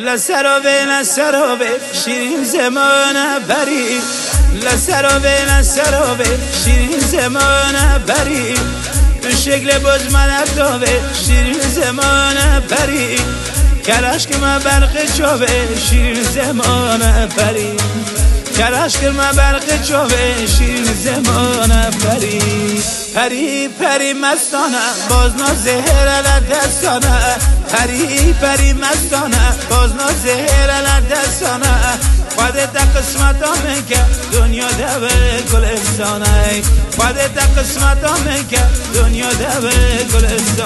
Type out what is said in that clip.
لسراوه شیرین زمانه بری لسراوه شیرین زمانه بری به شکل باز من داوه شیرین زمانه بری کلاش که من برق چاوه شیرین زمانه بری کلاش که من برق چاوه شیرین زمانه بری پری مستانه باز نازهر دستانه پری مستانه باز نازهر دستانه خودت قسمت آمه که دنیا دوه گلستانه خودت قسمت آمه که دنیا دوه گلستانه